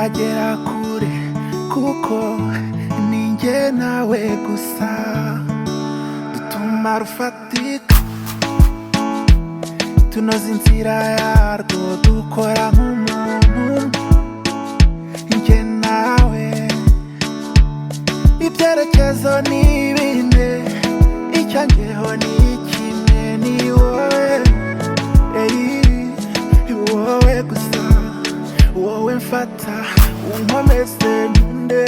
tuzagera kure kuko ninjye nawe gusa dutuma rufatika tunoza inzira yarwo dukora nk'umuntu njye nawe ibyerekezo ni bine icyanjyeho ni kimwe ni wowe wowe gusa wowe mfata unkomeze ntunde